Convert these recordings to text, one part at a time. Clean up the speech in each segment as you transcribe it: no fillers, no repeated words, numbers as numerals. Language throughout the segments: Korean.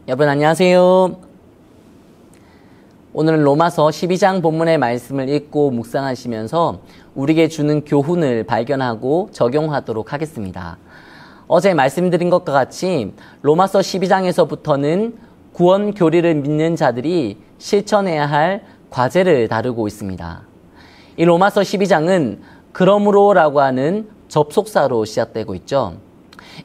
여러분 안녕하세요. 오늘은 로마서 12장 본문의 말씀을 읽고 묵상하시면서 우리에게 주는 교훈을 발견하고 적용하도록 하겠습니다. 어제 말씀드린 것과 같이 로마서 12장에서부터는 구원 교리를 믿는 자들이 실천해야 할 과제를 다루고 있습니다. 이 로마서 12장은 그러므로라고 하는 접속사로 시작되고 있죠.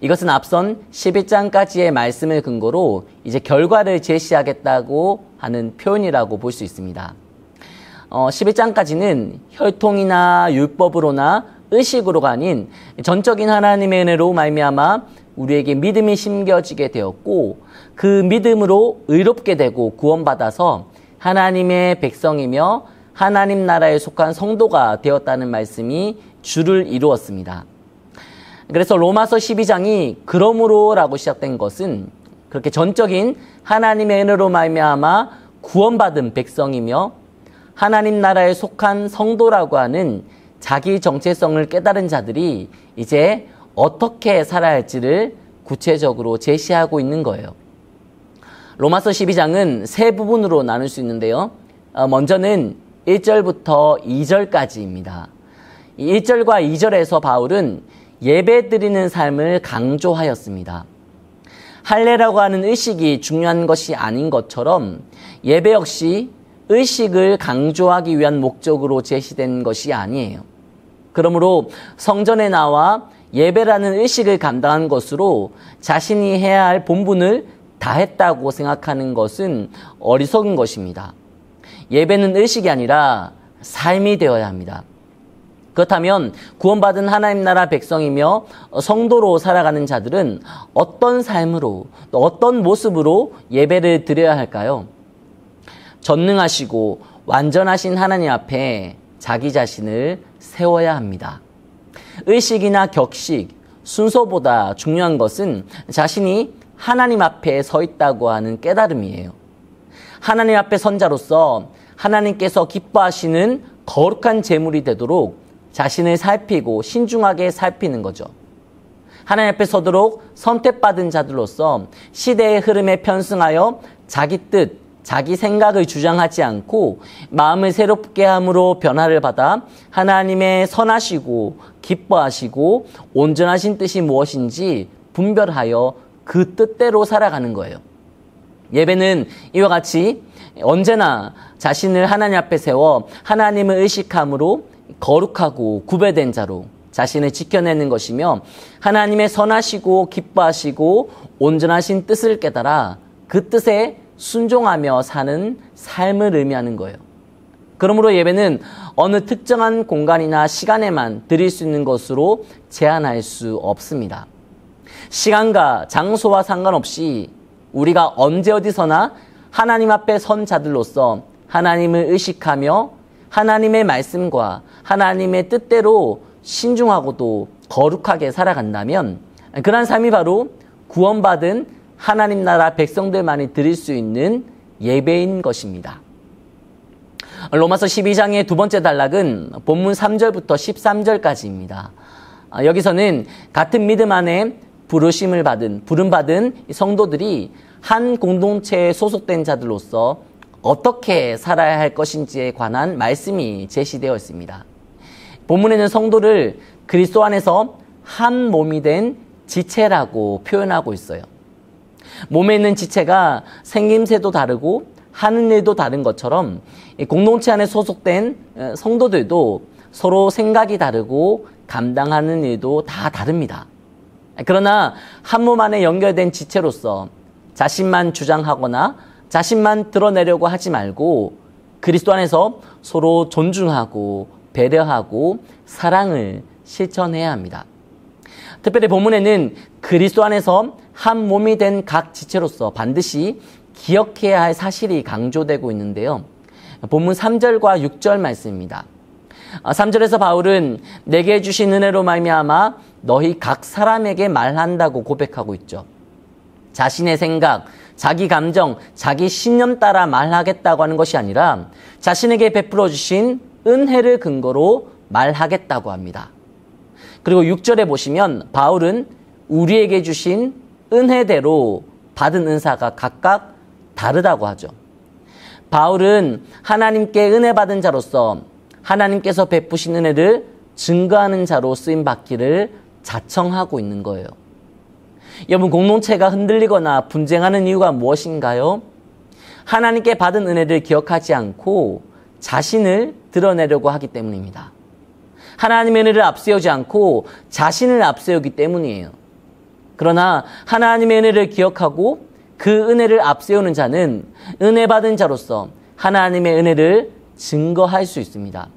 이것은 앞선 11장까지의 말씀을 근거로 이제 결과를 제시하겠다고 하는 표현이라고 볼 수 있습니다. 11장까지는 혈통이나 율법으로나 의식으로가 아닌 전적인 하나님의 은혜로 말미암아 우리에게 믿음이 심겨지게 되었고 그 믿음으로 의롭게 되고 구원받아서 하나님의 백성이며 하나님 나라에 속한 성도가 되었다는 말씀이 주를 이루었습니다. 그래서 로마서 12장이 그러므로라고 시작된 것은 그렇게 전적인 하나님의 은혜로 말미암아 구원받은 백성이며 하나님 나라에 속한 성도라고 하는 자기 정체성을 깨달은 자들이 이제 어떻게 살아야 할지를 구체적으로 제시하고 있는 거예요. 로마서 12장은 세 부분으로 나눌 수 있는데요. 먼저는 1절부터 2절까지입니다. 1절과 2절에서 바울은 예배 드리는 삶을 강조하였습니다. 할례라고 하는 의식이 중요한 것이 아닌 것처럼 예배 역시 의식을 강조하기 위한 목적으로 제시된 것이 아니에요. 그러므로 성전에 나와 예배라는 의식을 감당한 것으로 자신이 해야 할 본분을 다했다고 생각하는 것은 어리석은 것입니다. 예배는 의식이 아니라 삶이 되어야 합니다. 그렇다면 구원받은 하나님 나라 백성이며 성도로 살아가는 자들은 어떤 삶으로 또 어떤 모습으로 예배를 드려야 할까요? 전능하시고 완전하신 하나님 앞에 자기 자신을 세워야 합니다. 의식이나 격식, 순서보다 중요한 것은 자신이 하나님 앞에 서 있다고 하는 깨달음이에요. 하나님 앞에 선 자로서 하나님께서 기뻐하시는 거룩한 제물이 되도록 자신을 살피고 신중하게 살피는 거죠. 하나님 앞에 서도록 선택받은 자들로서 시대의 흐름에 편승하여 자기 뜻, 자기 생각을 주장하지 않고 마음을 새롭게 함으로 변화를 받아 하나님의 선하시고 기뻐하시고 온전하신 뜻이 무엇인지 분별하여 그 뜻대로 살아가는 거예요. 예배는 이와 같이 언제나 자신을 하나님 앞에 세워 하나님을 의식함으로 거룩하고 구별된 자로 자신을 지켜내는 것이며 하나님의 선하시고 기뻐하시고 온전하신 뜻을 깨달아 그 뜻에 순종하며 사는 삶을 의미하는 거예요. 그러므로 예배는 어느 특정한 공간이나 시간에만 드릴 수 있는 것으로 제한할 수 없습니다. 시간과 장소와 상관없이 우리가 언제 어디서나 하나님 앞에 선 자들로서 하나님을 의식하며 하나님의 말씀과 하나님의 뜻대로 신중하고도 거룩하게 살아간다면 그러한 삶이 바로 구원받은 하나님 나라 백성들만이 드릴 수 있는 예배인 것입니다. 로마서 12장의 두 번째 단락은 본문 3절부터 13절까지입니다. 여기서는 같은 믿음 안에 부름받은 성도들이 한 공동체에 소속된 자들로서 어떻게 살아야 할 것인지에 관한 말씀이 제시되어 있습니다. 본문에는 성도를 그리스도 안에서 한 몸이 된 지체라고 표현하고 있어요. 몸에 있는 지체가 생김새도 다르고 하는 일도 다른 것처럼 공동체 안에 소속된 성도들도 서로 생각이 다르고 감당하는 일도 다 다릅니다. 그러나 한 몸 안에 연결된 지체로서 자신만 주장하거나 자신만 드러내려고 하지 말고 그리스도 안에서 서로 존중하고 배려하고 사랑을 실천해야 합니다. 특별히 본문에는 그리스도 안에서 한 몸이 된 각 지체로서 반드시 기억해야 할 사실이 강조되고 있는데요. 본문 3절과 6절 말씀입니다. 3절에서 바울은 내게 주신 은혜로 말미암아 너희 각 사람에게 말한다고 고백하고 있죠. 자신의 생각, 자기 감정, 자기 신념 따라 말하겠다고 하는 것이 아니라 자신에게 베풀어 주신 은혜를 근거로 말하겠다고 합니다. 그리고 6절에 보시면 바울은 우리에게 주신 은혜대로 받은 은사가 각각 다르다고 하죠. 바울은 하나님께 은혜 받은 자로서 하나님께서 베푸신 은혜를 증거하는 자로 쓰임 받기를 자청하고 있는 거예요. 여러분, 공동체가 흔들리거나 분쟁하는 이유가 무엇인가요? 하나님께 받은 은혜를 기억하지 않고 자신을 드러내려고 하기 때문입니다. 하나님의 은혜를 앞세우지 않고 자신을 앞세우기 때문이에요. 그러나 하나님의 은혜를 기억하고 그 은혜를 앞세우는 자는 은혜 받은 자로서 하나님의 은혜를 증거할 수 있습니다.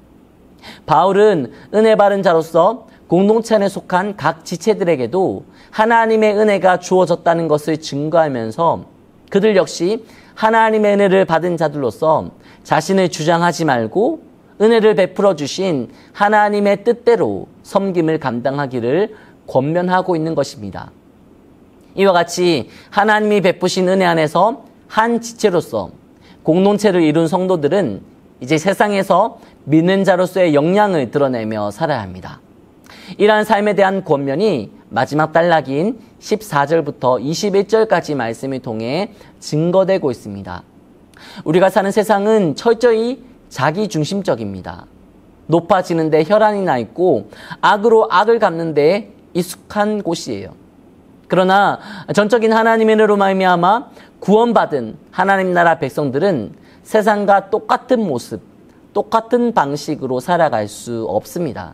바울은 은혜 받은 자로서 공동체 안에 속한 각 지체들에게도 하나님의 은혜가 주어졌다는 것을 증거하면서 그들 역시 하나님의 은혜를 받은 자들로서 자신을 주장하지 말고 은혜를 베풀어 주신 하나님의 뜻대로 섬김을 감당하기를 권면하고 있는 것입니다. 이와 같이 하나님이 베푸신 은혜 안에서 한 지체로서 공동체를 이룬 성도들은 이제 세상에서 믿는 자로서의 역량을 드러내며 살아야 합니다. 이러한 삶에 대한 권면이 마지막 단락인 14절부터 21절까지 말씀을 통해 증거되고 있습니다. 우리가 사는 세상은 철저히 자기중심적입니다. 높아지는 데 혈안이 나 있고 악으로 악을 갚는 데 익숙한 곳이에요. 그러나 전적인 하나님의 은혜로 말미암아 구원받은 하나님 나라 백성들은 세상과 똑같은 모습, 똑같은 방식으로 살아갈 수 없습니다.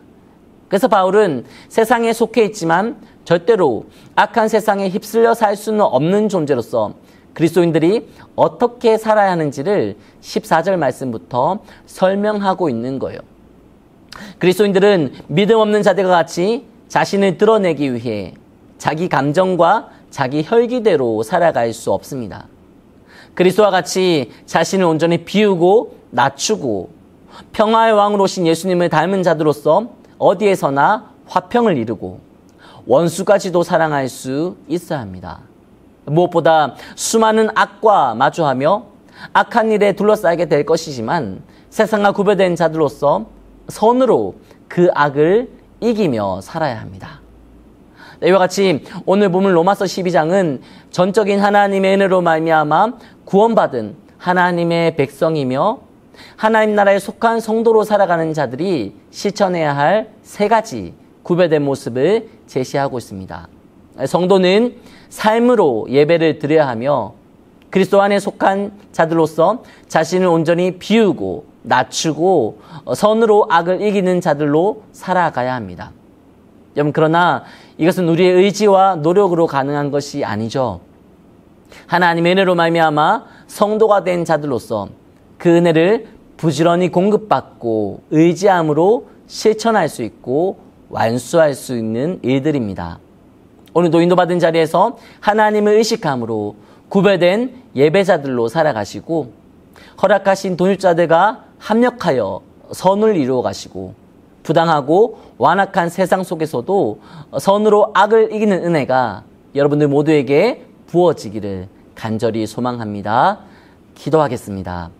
그래서 바울은 세상에 속해 있지만 절대로 악한 세상에 휩쓸려 살 수는 없는 존재로서 그리스도인들이 어떻게 살아야 하는지를 14절 말씀부터 설명하고 있는 거예요. 그리스도인들은 믿음 없는 자들과 같이 자신을 드러내기 위해 자기 감정과 자기 혈기대로 살아갈 수 없습니다. 그리스도와 같이 자신을 온전히 비우고 낮추고 평화의 왕으로 오신 예수님을 닮은 자들로서 어디에서나 화평을 이루고 원수까지도 사랑할 수 있어야 합니다. 무엇보다 수많은 악과 마주하며 악한 일에 둘러싸이게 될 것이지만 세상과 구별된 자들로서 선으로 그 악을 이기며 살아야 합니다. 이와 같이 오늘 보면 로마서 12장은 전적인 하나님의 은혜로 말미암아 구원받은 하나님의 백성이며 하나님 나라에 속한 성도로 살아가는 자들이 실천해야 할 세 가지 구별된 모습을 제시하고 있습니다. 성도는 삶으로 예배를 드려야 하며 그리스도 안에 속한 자들로서 자신을 온전히 비우고 낮추고 선으로 악을 이기는 자들로 살아가야 합니다. 여러분, 그러나 이것은 우리의 의지와 노력으로 가능한 것이 아니죠. 하나님의 은혜로 말미암아 성도가 된 자들로서 그 은혜를 부지런히 공급받고 의지함으로 실천할 수 있고 완수할 수 있는 일들입니다. 오늘도 인도받은 자리에서 하나님을 의식함으로 구별된 예배자들로 살아가시고 허락하신 돈율자들과 합력하여 선을 이루어 가시고 부당하고 완악한 세상 속에서도 선으로 악을 이기는 은혜가 여러분들 모두에게 부어지기를 간절히 소망합니다. 기도하겠습니다.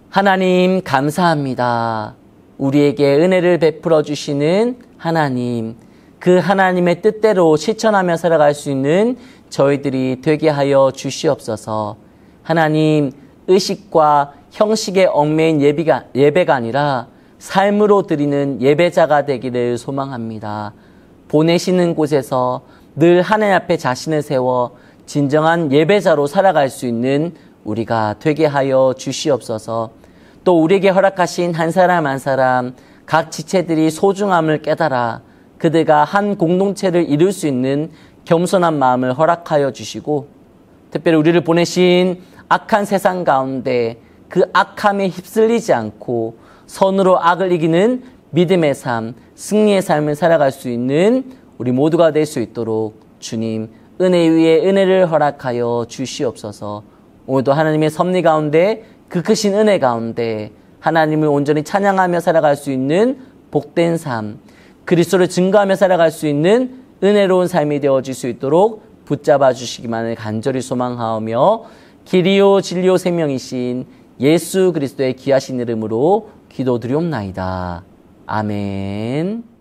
하나님, 감사합니다. 우리에게 은혜를 베풀어 주시는 하나님, 그 하나님의 뜻대로 실천하며 살아갈 수 있는 저희들이 되게 하여 주시옵소서. 하나님, 의식과 형식에 얽매인 예배가 아니라 삶으로 드리는 예배자가 되기를 소망합니다. 보내시는 곳에서 늘 하나님 앞에 자신을 세워 진정한 예배자로 살아갈 수 있는 우리가 되게 하여 주시옵소서. 또 우리에게 허락하신 한 사람 한 사람 각 지체들이 소중함을 깨달아 그들과 한 공동체를 이룰 수 있는 겸손한 마음을 허락하여 주시고 특별히 우리를 보내신 악한 세상 가운데 그 악함에 휩쓸리지 않고 선으로 악을 이기는 믿음의 삶, 승리의 삶을 살아갈 수 있는 우리 모두가 될 수 있도록 주님 은혜 위에 은혜를 허락하여 주시옵소서. 오늘도 하나님의 섭리 가운데 그 크신 은혜 가운데 하나님을 온전히 찬양하며 살아갈 수 있는 복된 삶, 그리스도를 증거하며 살아갈 수 있는 은혜로운 삶이 되어질 수 있도록 붙잡아 주시기만을 간절히 소망하오며 길이요 진리요 생명이신 예수 그리스도의 귀하신 이름으로 기도드리옵나이다. 아멘.